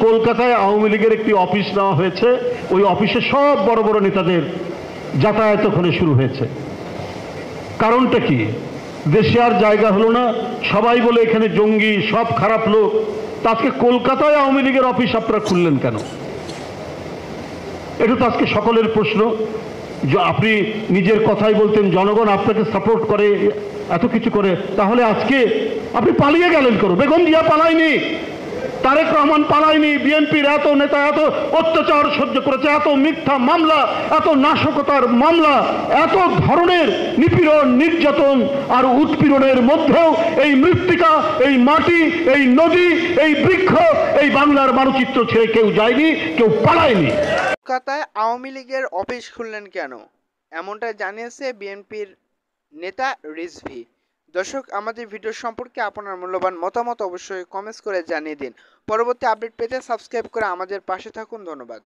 কলকাতায় আওয়ামী লীগের একটি অফিস নেওয়া হয়েছে, ওই অফিসে সব বড় বড় নেতাদের যাতায়াত ওখানে শুরু হয়েছে। কারণটা কি? দেশে আর জায়গা হলো না, সবাই বলে এখানে জঙ্গি, সব খারাপ লোক। তা আজকে কলকাতায় আওয়ামী লীগের অফিস আপনারা খুললেন কেন? এটা তো আজকে সকলের প্রশ্ন। যে আপনি নিজের কথাই বলতেন জনগণ আপনাকে সাপোর্ট করে, এত কিছু করে, তাহলে আজকে আপনি পালিয়ে গেলেন কেন? বেগম জিয়া পালায়নি, তারেক রহমান পালায়নি, বিএনপির এত নেতা এত অত্যাচার সহ্য করেছে, এত মিথ্যা মামলা, এত নাশকতার মামলা, এত ধরনের নিপীড়ন, নির্যাতন আর উৎপীড়নের মধ্যেও এই মৃত্তিকা, এই মাটি, এই নদী, এই বৃক্ষ, এই বাংলার মানচিত্র ছেড়ে কেউ যায়নি, কেউ পালায়নি। কলকাতায় আওয়ামী লীগের অফিস খুললেন কেন, এমনটা জানিয়েছে বিএনপির নেতা রিজভী। দর্শক, আমাদের ভিডিও সম্পর্কে আপনার মূল্যবান মতামত অবশ্যই কমেন্টস করে জানিয়ে দিন। পরবর্তী আপডেট পেতে সাবস্ক্রাইব করে আমাদের পাশে থাকুন। ধন্যবাদ।